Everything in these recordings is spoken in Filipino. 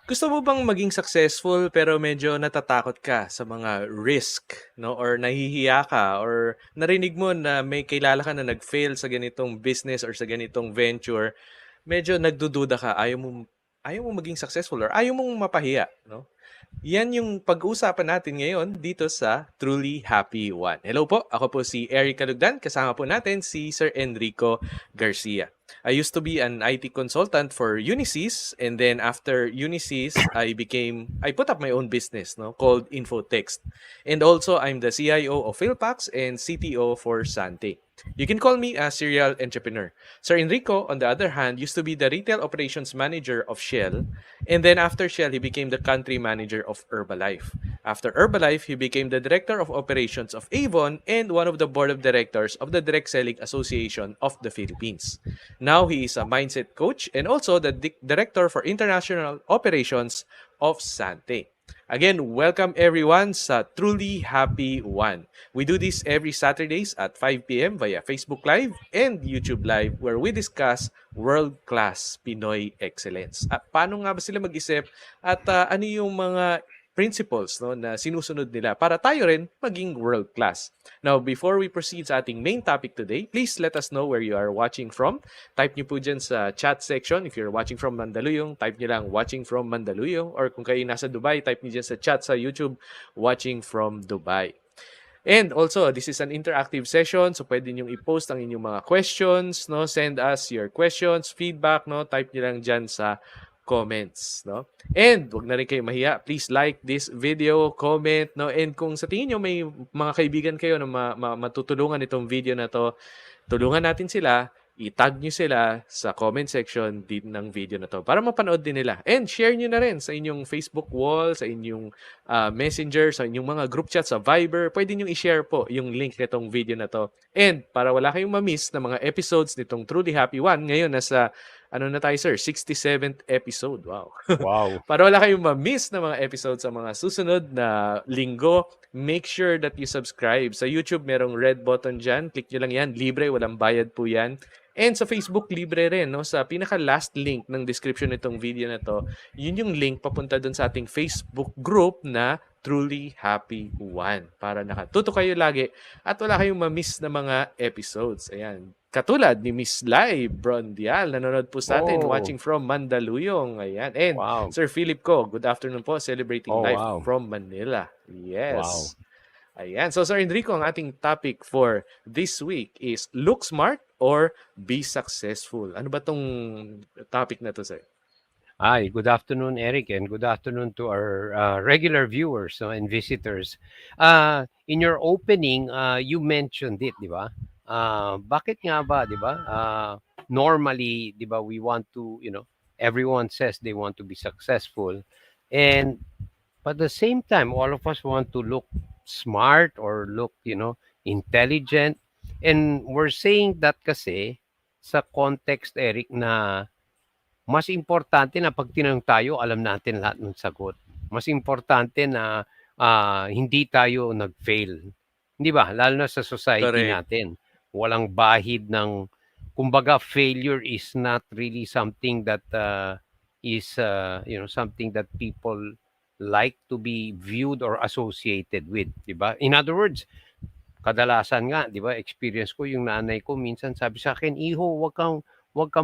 Gusto mo bang maging successful pero medyo natatakot ka sa mga risk, no? Or nahihiya ka or narinig mo na may kilala ka na nag-fail sa ganitong business or sa ganitong venture, medyo nagdududa ka, ayaw mo maging successful or ayaw mong mapahiya, no? Yan yung pag-uusapan natin ngayon dito sa Truly Happy One. Hello po, ako po si Eric Calugdan. Kasama po natin si Sir Enrico Garcia. I used to be an IT consultant for Unisys, and then after Unisys, I put up my own business, no, called Infotext. And also I'm the CIO of Philpax and CTO for Sante. You can call me a serial entrepreneur. Sir Enrico, on the other hand, used to be the retail operations manager of Shell, and then after Shell, he became the country manager of Herbalife. After Herbalife, he became the director of operations of Avon and one of the board of directors of the Direct Selling Association of the Philippines. Now he is a mindset coach and also the director for international operations of Sante. Again, welcome everyone sa Truly Happy One. We do this every Saturdays at 5 p.m. via Facebook Live and YouTube Live where we discuss world-class Pinoy excellence. At paano nga ba sila mag-isip at ano yung mga principles, no, na sinusunod nila para tayo rin maging world-class. Now, before we proceed sa ating main topic today, please let us know where you are watching from. Type nyo po dyan sa chat section. If you're watching from Mandaluyong, type nyo lang watching from Mandaluyong. Or kung kayo nasa Dubai, type nyo dyan sa chat sa YouTube, watching from Dubai. And also, this is an interactive session, so pwede nyo i-post ang inyong mga questions, no? Send us your questions, feedback, no? Type nyo lang dyan sa comments, no? And wag na rin kayo mahiya. Please like this video, comment, no? And kung sa tingin nyo may mga kaibigan kayo na matutulungan itong video na to, tulungan natin sila, i-tag nyo sila sa comment section din ng video na to para mapanood din nila. And share nyo na rin sa inyong Facebook wall, sa inyong messenger, sa inyong mga group chat sa Viber. Pwede nyo i-share po yung link nitong video na to. And para wala kayong ma-miss na mga episodes nitong Truly Happy One, ngayon nasa ano na tayo, sir? 67th episode. Wow. Wow. Para wala kayong ma-miss na mga episodes sa mga susunod na linggo, make sure that you subscribe. Sa YouTube, merong red button dyan. Click nyo lang yan. Libre, walang bayad po yan. And sa Facebook, libre rin. No? Sa pinaka-last link ng description nitong video na to, yun yung link papunta dun sa ating Facebook group na Truly Happy One. Para nakatuto kayo lagi at wala kayong ma-miss na mga episodes. Ayan. Katulad ni Miss Lai Brondial, nanonood po sa atin, watching from Mandaluyong. Ayan. And Wow. Sir Philip ko, good afternoon po, celebrating life Wow. from Manila. Yes. Wow. Ayan. So Sir Enrico, ang ating topic for this week is look smart or be successful. Ano ba tong topic na to, sir? Hi, good afternoon, Eric, and good afternoon to our regular viewers and visitors. In your opening, you mentioned it, di ba? Bakit nga ba, di ba? Normally, di ba, we want to, everyone says they want to be successful. And but at the same time, all of us want to look smart or look, intelligent. And we're saying that kasi sa context, Eric, na mas importante na pag tinanong tayo, alam natin lahat ng sagot. Mas importante na hindi tayo nag-fail. Hindi ba? Lalo na sa society Correct. natin. Walang bahid ng, kumbaga, failure is not really something that is, something that people like to be viewed or associated with. Di ba? In other words, kadalasan nga, di ba, experience ko, yung nanay ko, minsan sabi sa akin, Iho, wag kang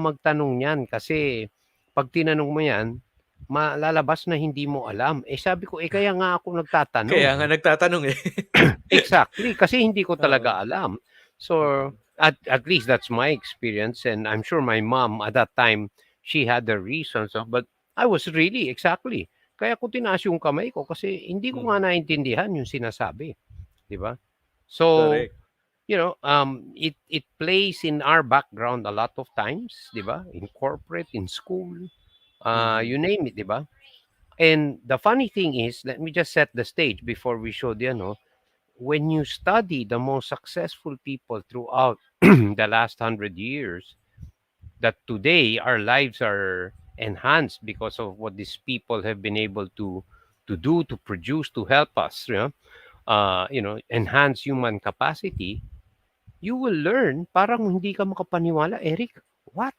magtanong yan kasi pag tinanong mo yan, malalabas na hindi mo alam. Sabi ko, kaya nga ako nagtatanong. Kaya nga nagtatanong eh. Exactly, kasi hindi ko talaga alam. So, at least that's my experience, and I'm sure my mom at that time, she had the reasons, but I was really, exactly. Kaya ko tinaas yung kamay ko kasi hindi ko nga naintindihan yung sinasabi. Di ba? So, Correct. it plays in our background a lot of times, di ba? In corporate, in school, you name it, di ba? And the funny thing is, let me just set the stage before we show the, when you study the most successful people throughout the last 100 years, that today our lives are enhanced because of what these people have been able to do, to produce, to help us, enhance human capacity, you will learn, parang hindi ka makapaniwala, Eric, what?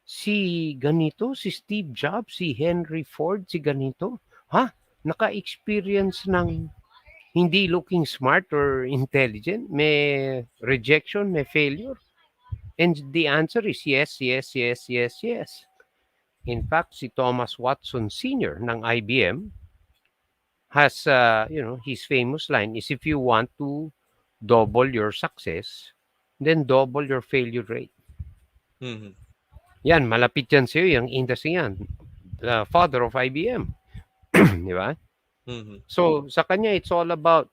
Si ganito, si Steve Jobs, si Henry Ford, si ganito. Ha? Naka-experience ng hindi looking smart or intelligent? May rejection, may failure? And the answer is yes, yes, yes, yes, yes. In fact, si Thomas Watson Sr. ng IBM has, his famous line is if you want to double your success, then double your failure rate. Mhm. Yan, malapit yan sa'yo, yung industry yan. The father of IBM. Di ba? Mhm. So, sa kanya, it's all about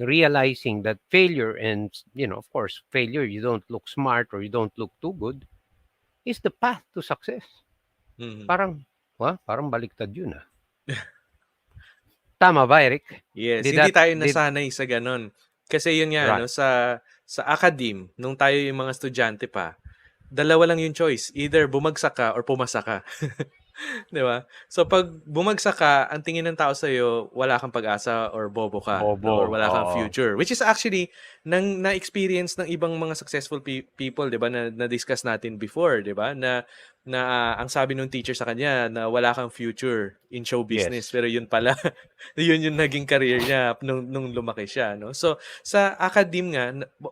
realizing that failure and, of course, failure, you don't look smart or you don't look too good, is the path to success. Mhm. Parang, parang baliktad yun ah. Tama ba, Eric? Yes, Did hindi that, tayo did, nasanay sa gano'n. Kasi yun nga 'no, right. sa academe nung tayo yung mga estudyante pa, dalawa lang yung choice, either bumagsak ka or pumasa ka. 'Di ba? So 'pag bumagsak ka, ang tingin ng tao sa'yo, wala kang pag-asa or bobo ka 'no, Bobo, or wala kang oo. future. Which is actually na-experience ng ibang mga successful people 'di ba, na na-discuss natin before 'di ba, na ang sabi nung teacher sa kanya na wala kang future in show business, Yes. pero yun pala yun yung naging career niya nung lumaki siya 'no. So sa academe nga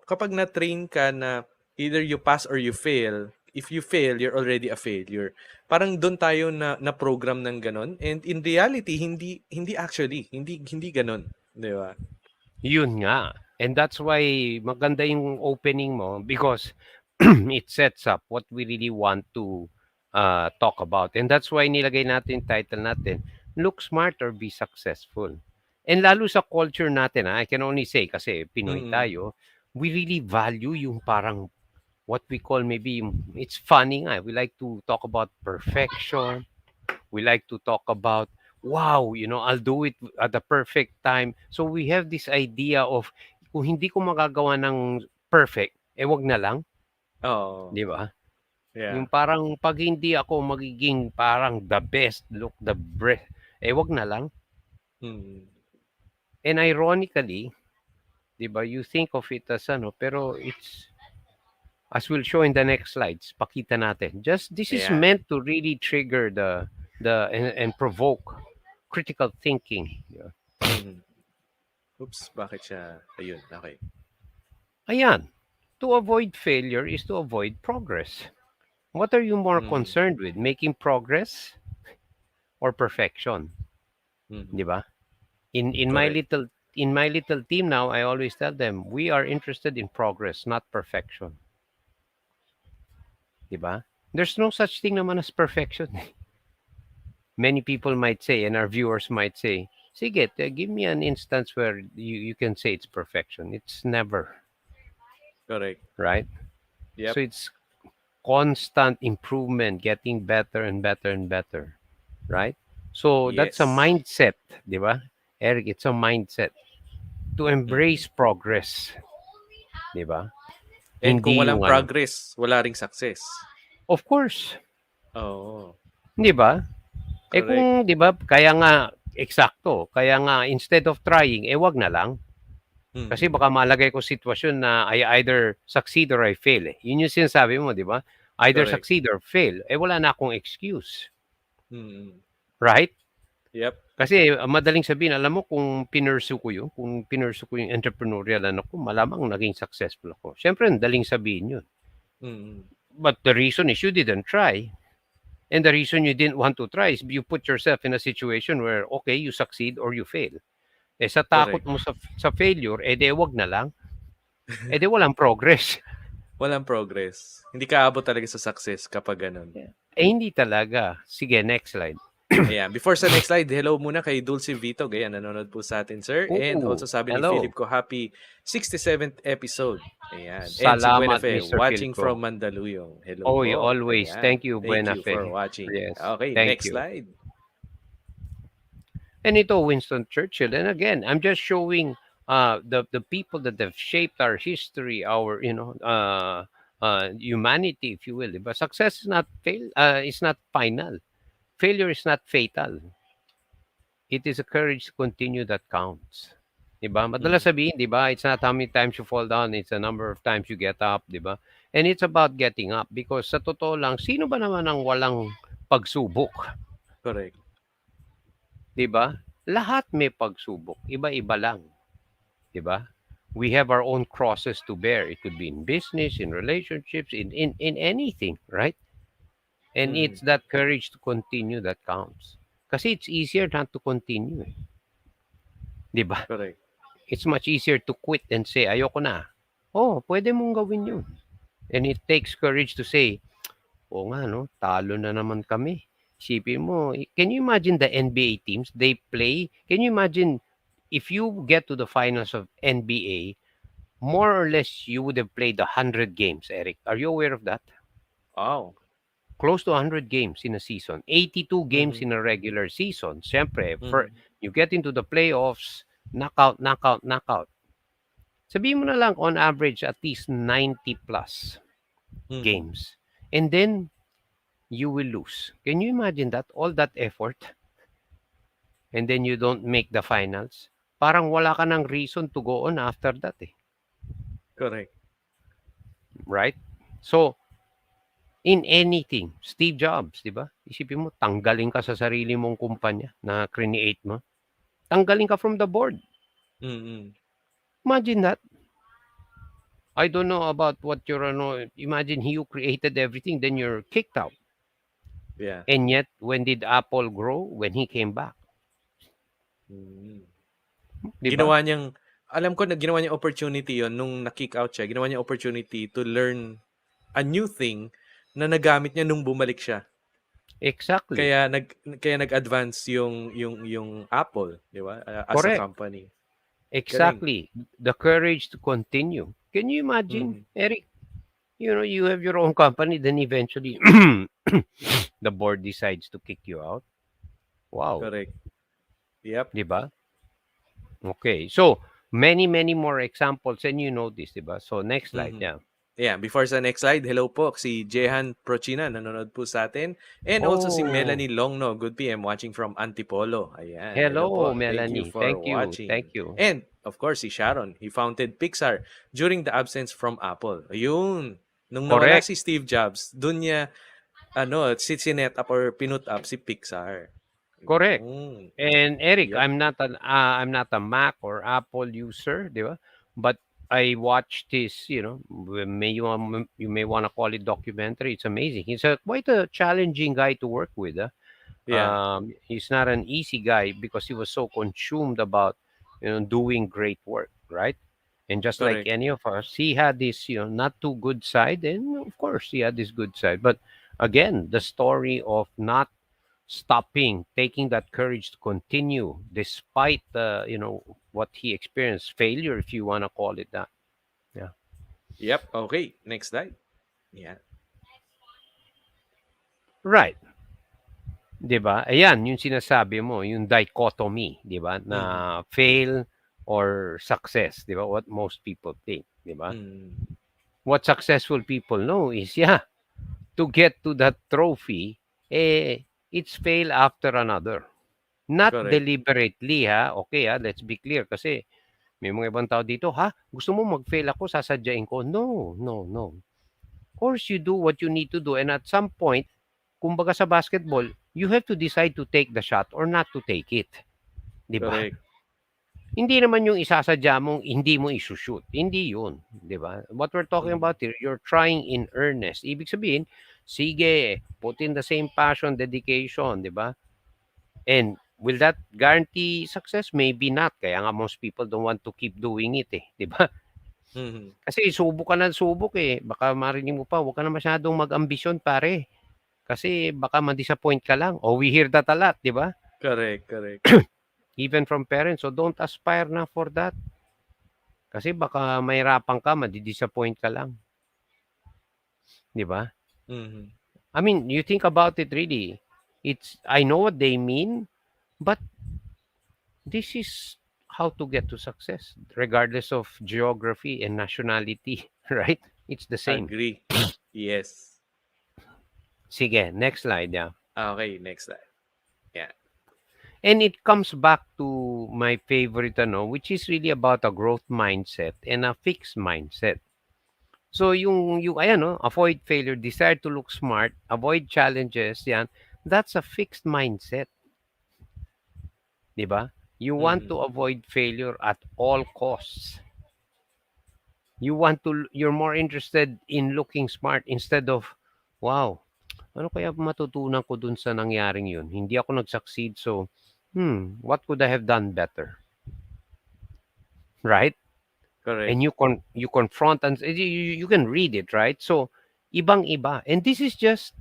kapag na-train ka na either you pass or you fail, if you fail, you're already a failure. Parang dun tayo na-program ng gano'n, and in reality hindi hindi actually, hindi gano'n, 'di ba? Yun nga. And that's why maganda yung opening mo because it sets up what we really want to talk about. And that's why nilagay natin title natin, Look Smart or Be Successful. And lalo sa culture natin, I can only say kasi Pinoy Mm. tayo, we really value yung parang what we call maybe, it's funny nga, we like to talk about perfection. We like to talk about, wow, I'll do it at the perfect time. So we have this idea of, kung hindi ko magagawa ng perfect, wag na lang, Oo. di ba? Yeah. Yung parang pag hindi ako magiging parang the best, look the best, wag na lang. Mm. And ironically, di ba, you think of it as ano, pero it's, as we'll show in the next slides, pakita natin. Just this is Ayan. meant to really trigger and provoke critical thinking. Yeah. Mhm. Oops, bakit siya ayun, okey. Ayan, to avoid failure is to avoid progress. What are you more Mm. concerned with, making progress or perfection? Mhm. 'Di ba? In my Correct. little team now, I always tell them we are interested in progress, not perfection. 'Di ba? There's no such thing naman as perfection. Many people might say, and our viewers might say, "Sige, give me an instance where you can say it's perfection." It's never, Correct. right? So Yep. it's constant improvement, getting better and better and better, right? So that's a Yes. mindset, di ba? Eric, it's a mindset to Mm. embrace progress, di ba? And kung Hindi walang yung ano. progress, wala ring success. Of course, Oo. di ba? Correct. Kung, di ba, kaya nga, eksakto, kaya nga, instead of trying, wag na lang. Kasi Mm. baka malagay ko sitwasyon na I either succeed or I fail. Yun yung sinasabi mo, di ba? Either Correct. succeed or fail. Wala na akong excuse. Mm. Right? Yep. Kasi madaling sabihin, alam mo kung kung pinursu ko yung entrepreneurial ano ko, malamang naging successful ako. Siyempre, daling sabihin yun. Mm. But the reason is you didn't try. And the reason you didn't want to try is you put yourself in a situation where, okay, you succeed or you fail. Sa takot Correct. mo sa failure, wag na lang. Walang progress. Walang progress. Hindi ka aabot talaga sa success kapag gano'n. Hindi talaga. Sige, next slide. Ayan, before sa next slide, hello muna kay Dulce Vito. Ayan, nanonood po sa atin, sir. And Oo, also sabi ni Philip hello. ko, happy 67th episode. Ayan. And si Salamat, Buenafe, Mr. watching Filco. from Mandaluyong. Hello Oh, po. always. Ayan. Thank you, Thank you for Buenafe. watching. Yes, Okay, thank next you. slide. And ito, Winston Churchill. And again, I'm just showing the people that have shaped our history, our humanity, if you will. But success is not is not final. Failure is not fatal. It is a courage to continue that counts. Diba? Madalas Mm. sabihin, diba? It's not how many times you fall down, it's a number of times you get up, diba? And it's about getting up because sa totoo lang, sino ba naman ang walang pagsubok? Correct. 'Di ba? Lahat may pagsubok, iba-iba lang, 'di ba? We have our own crosses to bear. It could be in business, in relationships, in anything, right? And Mhm. it's that courage to continue that counts. Kasi it's easier not to continue, 'di ba? Correct. It's much easier to quit and say ayoko na. Oh, pwede mong gawin 'yun. And it takes courage to say, oo nga, no? Talo na naman kami. Isipin mo, can you imagine the NBA teams? They play. Can you imagine if you get to the finals of NBA, more or less you would have played 100 games, Eric. Are you aware of that? Wow. Close to 100 games in a season. 82 games Mhm. in a regular season. Siyempre, for, Mhm. you get into the playoffs, knockout, knockout, knockout. Sabihin mo na lang on average at least 90 plus Mhm. games. And then you will lose. Can you imagine that? All that effort and then you don't make the finals? Parang wala ka ng reason to go on after that eh. Correct. Right? So, in anything, Steve Jobs, di ba? Isipin mo, tanggalin ka sa sarili mong kumpanya na create mo. Tanggalin ka from the board. Mm. Imagine that. I don't know about what you're, imagine you created everything, then you're kicked out. Yeah. And yet, when did Apple grow? When he came back. Mm. Di ba? Ginawa niyang alam ko na ginawa niyang opportunity 'yon nung na-kick out siya, ginawa niyang opportunity to learn a new thing na nagamit niya nung bumalik siya. Exactly. Kaya nag-advance yung Apple, 'di ba, as a Correct. company. Galing. Exactly. The courage to continue. Can you imagine, Mhm. Eric? You have your own company, then eventually the board decides to kick you out. Wow. Correct. Yep. Di ba? Okay. So, many, many more examples and you know this, di ba? So, next slide. Mhm. Yeah. Yeah, before sa next slide, hello po si Jehan Prochina, nanonood po sa atin. And also si Oh, Melanie Longno, good PM, watching from Antipolo. Ayan, hello hello, po. Thank you Melanie. for Thank you. Thank watching. you. And of course, si Sharon, he founded Pixar during the absence from Apple. Ayun, nung nawala Correct. si Steve Jobs, dun niya, sinet up or pinut up si Pixar. Correct. Yun. And Eric, Yep. I'm not a Mac or Apple user, di ba? But I watched this, you may want to call it documentary. It's amazing. He's a quite a challenging guy to work with. Yeah, He's not an easy guy because he was so consumed about doing great work, right? And just like correct. any of us, he had this not too good side, and of course he had this good side. But again, the story of not stopping, taking that courage to continue despite what he experienced, failure, if you want to call it that. Yeah. Yep, okay. Next slide. Yeah. Right. 'Di ba? Ayan, yung sinasabi mo, yung dichotomy, 'di ba? Na Mhm. fail or success, 'di ba? What most people think, 'di ba? Mm. What successful people know is, yeah, to get to that trophy, it's fail after another. Not Correct. deliberately, ha? Okay, ha? Let's be clear kasi may mga ibang tao dito, ha? Gusto mo mag-fail ako, sasadyain ko. No, no, no. Of course, you do what you need to do. And at some point, kumbaga sa basketball, you have to decide to take the shot or not to take it. Di ba? Correct. Hindi naman yung isasadya mong hindi mo isushoot. Hindi yun. Di ba? What we're talking Mhm. about here, you're trying in earnest. Ibig sabihin, sige, put in the same passion, dedication, di ba? And will that guarantee success? Maybe not. Kaya nga most people don't want to keep doing it eh. Di ba? Mhm. Kasi subok ka na subok eh. Baka marinig mo pa, huwag ka na masyadong mag-ambisyon pare. Kasi baka ma-disappoint ka lang. Oh, we hear that a lot, di ba? Correct, correct. Even from parents. So don't aspire na for that. Kasi baka mahirapan ka, madi-disappoint ka lang. Di ba? Mhm. I mean, you think about it really. I know what they mean, but this is how to get to success, regardless of geography and nationality, right? It's the same. Agree. Yes. Sige, next slide, yeah. Okay, next slide. Yeah. And it comes back to my favorite, which is really about a growth mindset and a fixed mindset. So yung ayan no, avoid failure, desire to look smart, avoid challenges, yan, that's a fixed mindset, 'di ba? You want Mhm. to avoid failure at all costs. You're more interested in looking smart instead of, wow, ano kaya matutunan ko dun sa nangyaring yun? Hindi ako nag-succeed, so, what could I have done better? Right? And Correct. you confront and you can read it, right? So, ibang-iba. And this is just,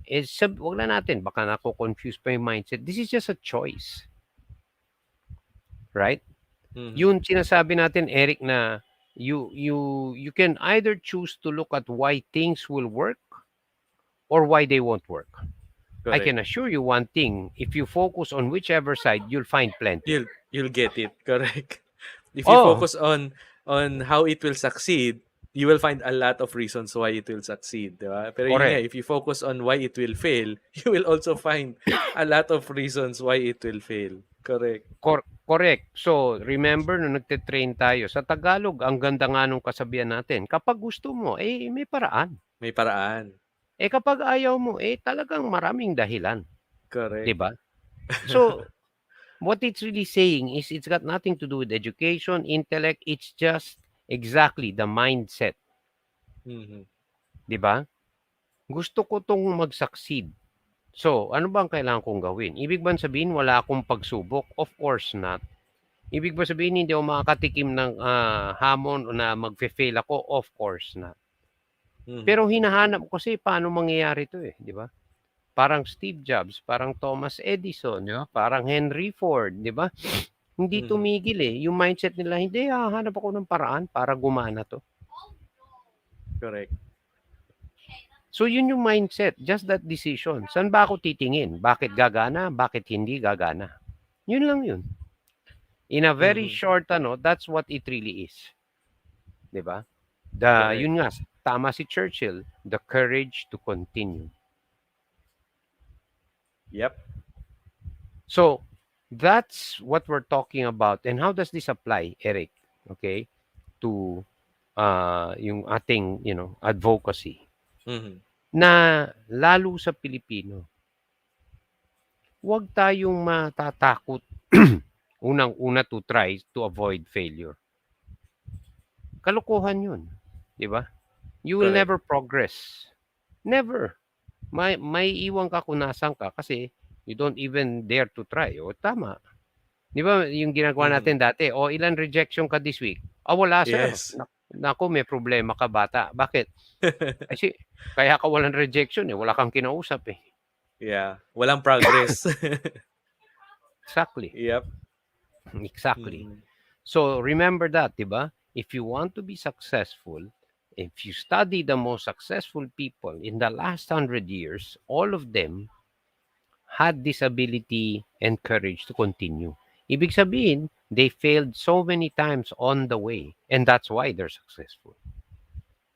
wag na natin, baka nako-confuse pa yung mindset. This is just a choice, right? Mhm. Yun sinasabi natin, Eric, na you can either choose to look at why things will work or why they won't work. I Correct. can assure you one thing, if you focus on whichever side, you'll find plenty. You'll get it. Correct. If you Oh, focus on how it will succeed, you will find a lot of reasons why it will succeed, di ba? Pero yun nga, correct. if you focus on why it will fail, you will also find a lot of reasons why it will fail. Correct. Correct. So, remember nung nagte-train tayo, sa Tagalog, ang ganda nga nung kasabihan natin, kapag gusto mo, may paraan. May paraan. Kapag ayaw mo, talagang maraming dahilan. Di Correct. ba? So, what it's really saying is it's got nothing to do with education, intellect. It's just exactly the mindset. Mhm. Di ba? Gusto ko tong mag-succeed. So, ano bang kailangan kong gawin? Ibig ba sabihin wala akong pagsubok? Of course not. Ibig ba sabihin hindi ako makakatikim ng hamon o na magfe-fail ako? Of course not. Mhm. Pero hinahanap ko kasi paano mangyayari 'to, di ba? Parang Steve Jobs, parang Thomas Edison, di ba? Parang Henry Ford, di ba? Hindi Mhm. tumigil eh. Yung mindset nila, hindi, hahanap ako ng paraan para gumana 'to. Correct. So yun yung mindset, just that decision. Saan ba ako titingin? Bakit gagana? Bakit hindi gagana? Yun lang yun. In a very Mhm. short that's what it really is. 'Di ba? Correct. Yun nga, tama si Churchill, the courage to continue. Yep. So, that's what we're talking about. And how does this apply, Eric? Okay? To yung ating, advocacy. Mhm. Na lalo sa Pilipino, huwag tayong matatakot unang-una to try to avoid failure. Kalokohan yun. 'Di ba? You will Correct. never progress. Never. May iwan ka kung nasan ka kasi you don't even dare to try. O tama. 'Di ba yung ginagawa Mhm. natin dati? O ilan rejection ka this week? Wala sir. Yes. Naku, may problema ka bata. Bakit? Kasi kaya ka walang rejection eh. Wala kang kinausap eh. Yeah. Walang progress. Exactly. Yep. Exactly. Mhm. So remember that, 'di ba? If you want to be successful, if you study the most successful people in the last 100 years, all of them had this ability and courage to continue. Ibig sabihin, they failed so many times on the way, and that's why they're successful.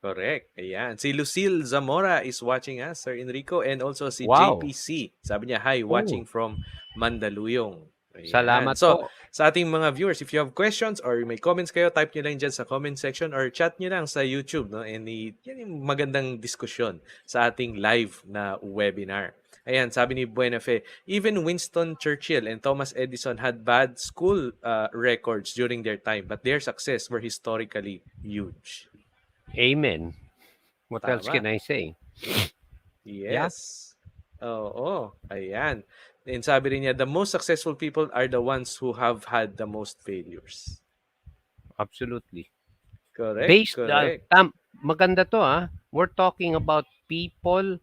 Correct. Ayan. Si Lucille Zamora is watching us, Sir Enrico. And also si Wow. JPC. Sabi niya, hi, Oh, watching from Mandaluyong. Ayan. salamat So, po. sa ating mga viewers, if you have questions or may comments kayo, type nyo lang dyan sa comment section or chat nyo lang sa YouTube. No? And yan yung magandang diskusyon sa ating live na webinar. Ayan, sabi ni Buenafe, even Winston Churchill and Thomas Edison had bad school records during their time, but their success were historically huge. Amen. What else can Tama. I say? Yeah, Yes. Oo, ayan. And sabi rin niya, the most successful people are the ones who have had the most failures. absolutely. Correct, Based, correct. maganda to We're talking about people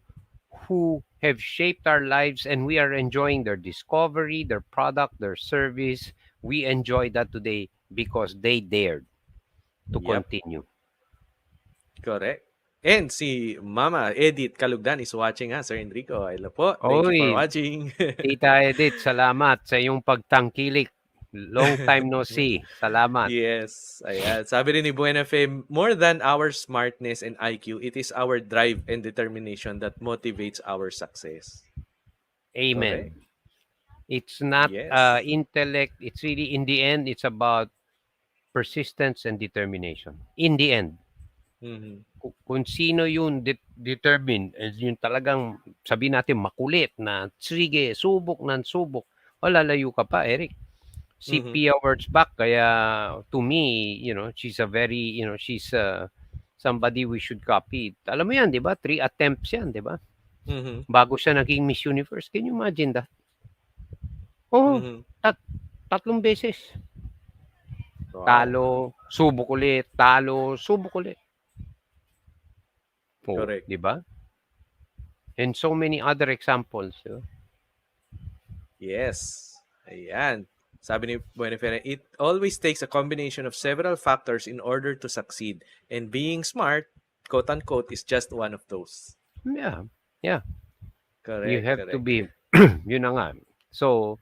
who have shaped our lives and we are enjoying their discovery, their product, their service. We enjoy that today because they dared to Yep, continue. correct. And si Mama Edith Kalugdan is watching ha, Sir Enrico. Hello po. Thank you for Oy, watching. Tita Edith, salamat sa iyong pagtangkilik. Long time no see. Salamat. Yes, ayan. Sabi rin ni Buenafe, more than our smartness and IQ, it is our drive and determination that motivates our success. Correct. Amen. It's not Yes. intellect. It's really, in the end, it's about persistence and determination. In the end. Mhm. Kung sino yung determined, yung talagang sabihin natin makulit na sige, subok ng subok, o lalayo ka pa, Eric. Si Mhm. Pia Wurtzbach, kaya to me, she's a very, she's somebody we should copy. Alam mo yan, di ba? 3 attempts yan, di ba? Mhm. Bago siya naging Miss Universe. Can you imagine that? Oh, Mhm. tatlong beses. Wow. Talo, subok ulit, talo, subok ulit. Oh, Correct. di ba? And so many other examples. Di ba? Yes. Ayan. Sabi ni Buenefere, it always takes a combination of several factors in order to succeed. And being smart, quote unquote, is just one of those. Yeah, yeah. You Correct, have to correct. be, yun na nga. So,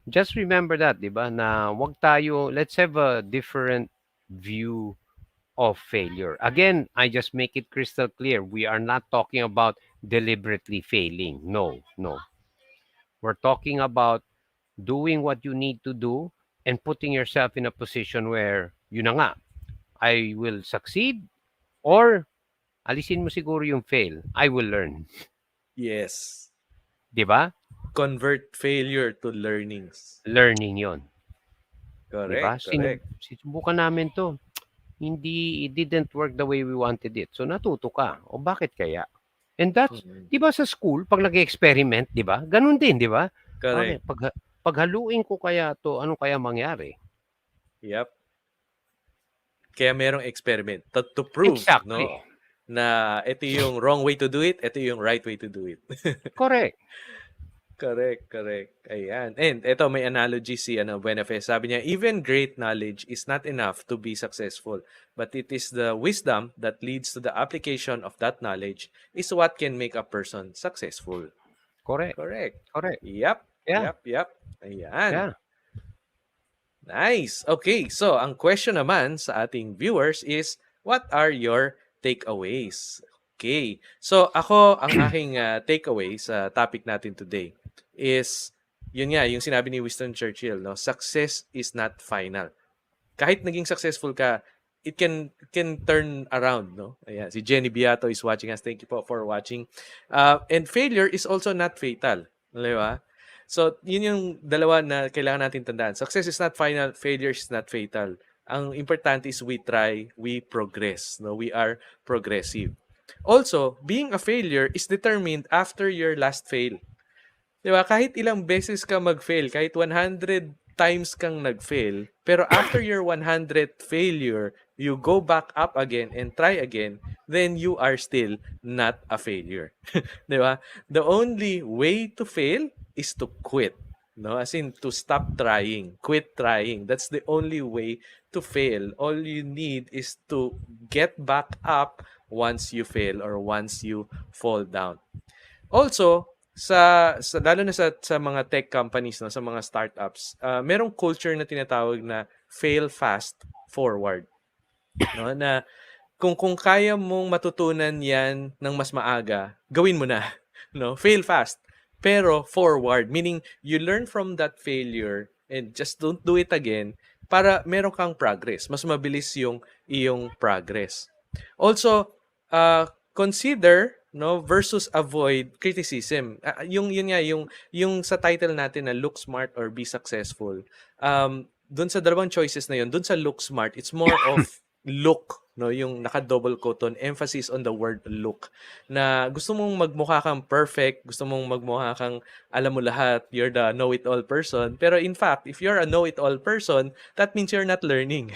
just remember that, di ba? Na wag tayo, let's have a different view of failure. Again, I just make it crystal clear. We are not talking about deliberately failing. No, no. We're talking about doing what you need to do and putting yourself in a position where, yun na nga, I will succeed or alisin mo siguro yung fail. I will learn. Yes. Di ba? Convert failure to learnings. Learning yon. Di ba? Correct, correct. Sinubukan namin to. Hindi, it didn't work the way we wanted it. So natuto ka. O bakit kaya? And that's, Mhm. di ba sa school, pag nag-experiment, di ba? Ganun din, di ba? Correct. Okay, paghaluin ko kaya to, ano kaya mangyari? Yep. Kaya merong experiment to prove, Exactly. no, na ito yung wrong way to do it, ito yung right way to do it. Correct. Correct, correct. Ayan. And ito may analogy si Buenafe. Sabi niya, even great knowledge is not enough to be successful, but it is the wisdom that leads to the application of that knowledge is what can make a person successful. Correct. Correct. Correct. Yep, Yeah. yep, yep. Ayan. Yeah. Nice. Okay, so ang question naman sa ating viewers is, what are your takeaways? Okay. So ako, ang aking takeaway sa topic natin today is, yun nga, yung sinabi ni Winston Churchill, no? Success is not final. Kahit naging successful ka, it can turn around, no? Ayan, si Jenny Beato is watching us. Thank you po for watching. And failure is also not fatal. Di ba? So, yun yung dalawa na kailangan natin tandaan. Success is not final, failure is not fatal. Ang importante is we try, we progress, no? We are progressive. Also, being a failure is determined after your last fail. 'Di ba? Kahit ilang beses ka mag-fail, kahit 100 times kang nag-fail, pero after your 100th failure, you go back up again and try again, then you are still not a failure. 'Di ba? The only way to fail is to quit. No, as in to stop trying, quit trying. That's the only way to fail. All you need is to get back up once you fail or once you fall down. Also, sa lalo na sa mga tech companies, no, sa mga startups, merong culture na tinatawag na fail fast, forward, no, na kung kaya mong matutunan 'yan ng mas maaga, gawin mo na, no? Fail fast, pero forward, meaning you learn from that failure and just don't do it again para meron kang progress. Mas mabilis yung iyong progress. Also, consider, no, versus avoid criticism. Yung yun nga yung sa title natin na look smart or be successful. Doon sa dalawang choices na yun, doon sa look smart, it's more of look, no, yung naka-double quote on, emphasis on the word look. Na gusto mong magmukha kang perfect, gusto mong magmukha kang alam mo lahat, you're the know-it-all person. Pero in fact, if you're a know-it-all person, that means you're not learning.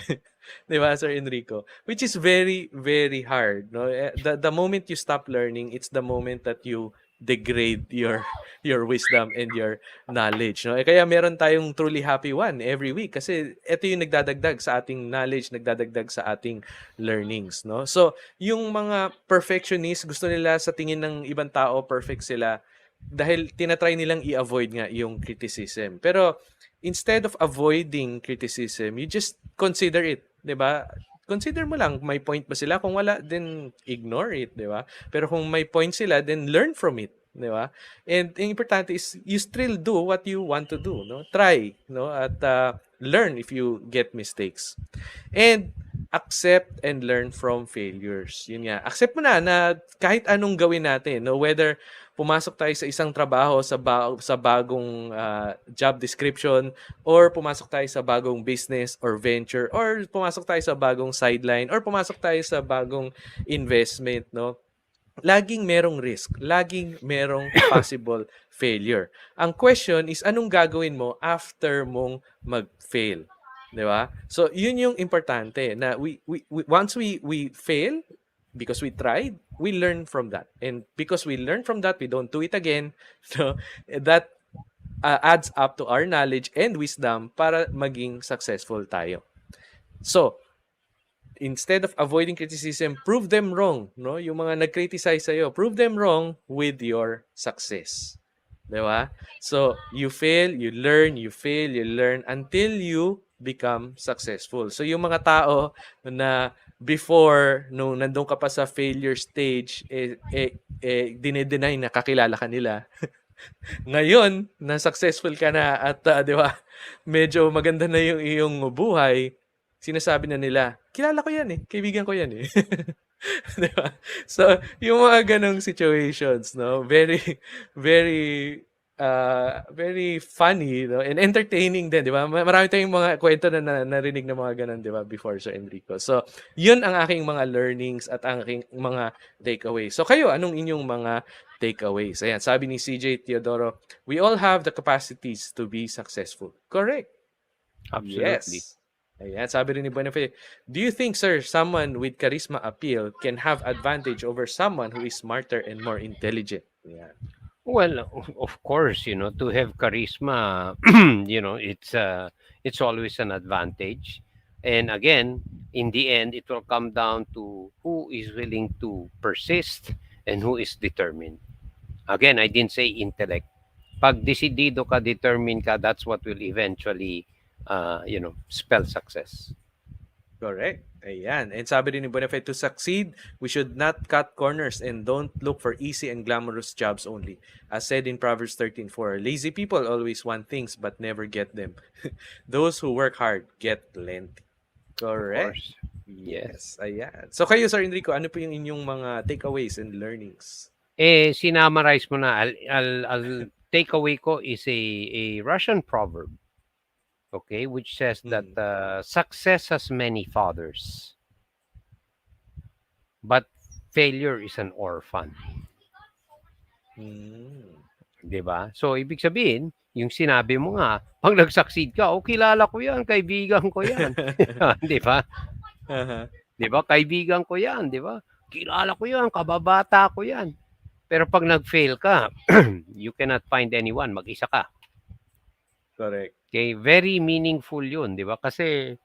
'Di ba, Sir Enrico? Which is very, very hard, no? The moment you stop learning, it's the moment that you degrade your wisdom and your knowledge, no? Kaya meron tayong truly happy one every week kasi ito yung nagdadagdag sa ating knowledge, nagdadagdag sa ating learnings, no? So, yung mga perfectionist, gusto nila sa tingin ng ibang tao perfect sila dahil tinatry nilang i-avoid nga yung criticism. Pero instead of avoiding criticism, you just consider it, 'di ba? Consider mo lang, may point ba sila? Kung wala, then ignore it, 'di ba? Pero kung may point sila, then learn from it, 'di ba? And ang importante is you still do what you want to do, no? Try, no? At learn if you get mistakes. And accept and learn from failures. Yun nga, accept mo na kahit anong gawin natin, no, whether pumasok tayo sa isang trabaho sa bagong job description, or pumasok tayo sa bagong business or venture, or pumasok tayo sa bagong sideline, or pumasok tayo sa bagong investment, no, laging merong risk, laging merong possible failure. Ang question is, anong gagawin mo after mong mag-fail? 'Di ba? So, yun yung importante na once we fail because we tried, we learn from that. And because we learn from that, we don't do it again. So, that adds up to our knowledge and wisdom para maging successful tayo. So, instead of avoiding criticism, prove them wrong, no? Yung mga nag-criticize sa'yo, prove them wrong with your success. Di ba? So, you fail, you learn, you fail, you learn until you become successful. So, yung mga tao na before, nung nandun ka pa sa failure stage, dinedeny na kakilala ka nila. Ngayon, na successful ka na at 'di ba? Medyo maganda na yung iyong buhay, sinasabi na nila, kilala ko 'yan eh, kaibigan ko 'yan eh. 'Di ba? So, yung mga ganong situations, no, very very very funny, no, and entertaining din, 'di ba? Marami tayong mga kwento na narinig ng mga ganon, 'di ba, before, Sir Enrico. So, 'yun ang aking mga learnings at ang aking mga takeaways. So, kayo, anong inyong mga takeaways? Ayan, sabi ni CJ Teodoro, we all have the capacities to be successful. Correct. Absolutely. Yes. Ayan, sabi rin ni Boniface, do you think, sir, someone with charisma appeal can have advantage over someone who is smarter and more intelligent? Yeah. Well, of course, to have charisma, it's always an advantage. And again, in the end, it will come down to who is willing to persist and who is determined. Again, I didn't say intellect. Pag decidido ka, determined ka, that's what will eventually, spell success. Correct. Ayan. And sabi rin ni Boniface, to succeed, we should not cut corners and don't look for easy and glamorous jobs only. As said in Proverbs 13:4, lazy people always want things but never get them. Those who work hard get plenty. Of Correct. course. Yes. Yes. Ayan. So kayo, Sir Enrico, ano po yung inyong mga takeaways and learnings? Sinamarize mo na. I'll take away ko is a Russian proverb, okay, which says that Hmm. success has many fathers, but failure is an orphan. Hmm. 'Di ba? So, ibig sabihin, yung sinabi mo nga, pag nag-succeed ka, oh, kilala ko yan, kaibigan ko yan. 'Di ba? Aha. 'Di ba? Kaibigan ko yan, 'di ba? Kilala ko yan, kababata ko yan. Pero pag nag-fail ka, you cannot find anyone, mag-isa ka. Correct. Okay, very meaningful yun, di ba? Kasi,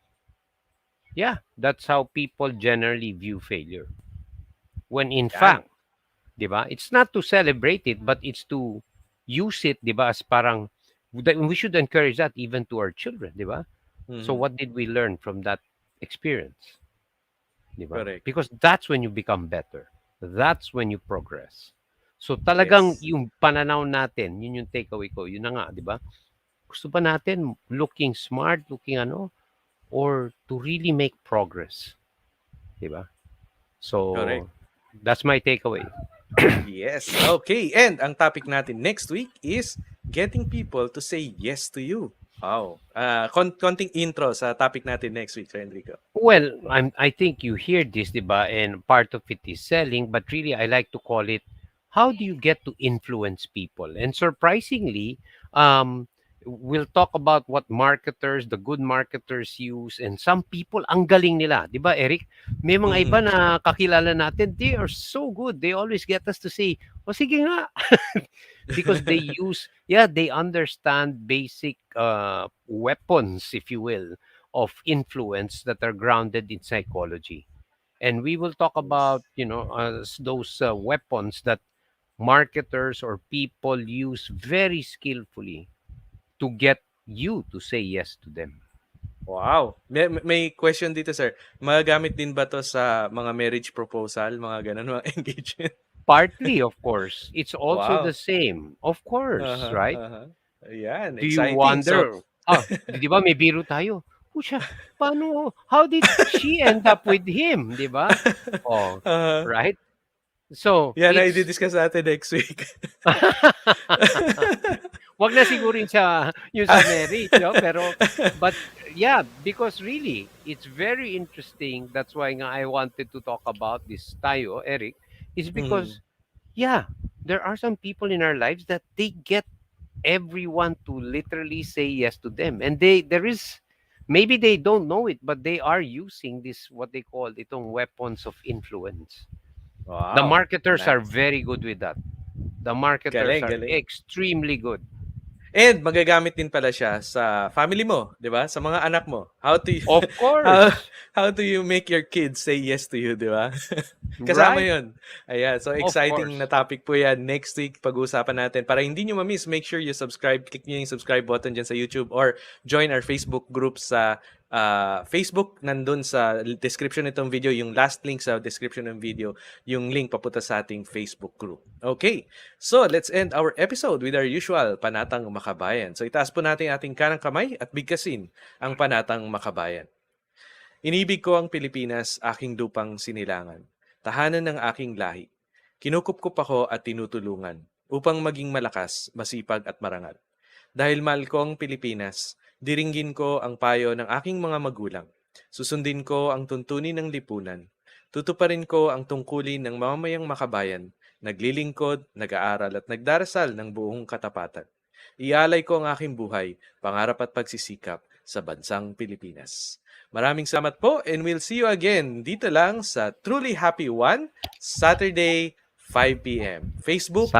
yeah, that's how people generally view failure. When in Yan. fact, di ba, it's not to celebrate it, but it's to use it, di ba, as parang, we should encourage that even to our children, di ba? So Mhm. what did we learn from that experience? Di ba? Correct. Because that's when you become better. That's when you progress. So talagang Yes. yung pananaw natin, yun yung takeaway ko, yun na nga, di ba? Gusto ba natin looking smart, looking or to really make progress, 'di ba? Correct. So that's my takeaway. Yes. Okay. And ang topic natin next week is getting people to say yes to you. Wow. Konting intro sa topic natin next week, Sir Enrico. Well, I think you hear this, 'di ba? And part of it is selling, but really I like to call it how do you get to influence people? And surprisingly, we'll talk about what marketers, the good marketers use, and some people ang galing nila, 'di ba, Eric? May mga iba Mhm. na kakilala natin, they are so good. They always get us to say, "O sige nga." Because they understand basic weapons, if you will, of influence that are grounded in psychology. And we will talk Yes. about, those weapons that marketers or people use very skillfully to get you to say yes to them. Wow. May question dito, sir. Magagamit din ba to sa mga marriage proposal, mga ganun, mga engagement? Partly, of course, it's also the Wow. same. Of course, Uh-huh, right? uh-huh. Ayan, Do you exciting. So, wonder, di ba may biro tayo? Pusha, paano, how did she end up with him, 'di ba? Oh, Uh, right? So, yan ang it's i-discuss natin next week. 'wag na siguro yung sa marriage, oh, pero but yeah, because really it's very interesting. That's why nga I wanted to talk about this tayo, Eric, is Mm. because yeah, there are some people in our lives that they get everyone to literally say yes to them. And there is, maybe they don't know it, but they are using this, what they call itong weapons of influence. The Wow, marketers are nice. very good with that. The marketers Galing, are galing. extremely good. And magagamit din pala siya sa family mo, 'di ba? Sa mga anak mo. Of How course. how do you make your kids say yes to you, 'di ba? Kasama Right? 'yon. Ayan, so Of exciting na course. topic po 'yan. Next week pag-uusapan natin. Para hindi niyo ma-miss, make sure you subscribe, click niyo yung subscribe button diyan sa YouTube or join our Facebook group sa Facebook. Nandun sa description nitong video, yung last link sa description ng video, yung link papunta sa ating Facebook group. Okay. So, let's end our episode with our usual panatang makabayan. So, itaas po natin ating kanang kamay at bigkasin ang panatang makabayan. Inibig ko ang Pilipinas, aking lupang sinilangan, tahanan ng aking lahi. Kinukupkup ako at tinutulungan upang maging malakas, masipag at marangal. Dahil mahal ko ang Pilipinas, diringgin ko ang payo ng aking mga magulang. Susundin ko ang tuntunin ng lipunan. Tutuparin ko ang tungkulin ng mamamayang makabayan, naglilingkod, nag-aaral at nagdarasal ng buong katapatan. Ialay ko ang aking buhay, pangarap at pagsisikap sa bansang Pilipinas. Maraming salamat po and we'll see you again dito lang sa Truly Happy One, Saturday, 5 p.m. Facebook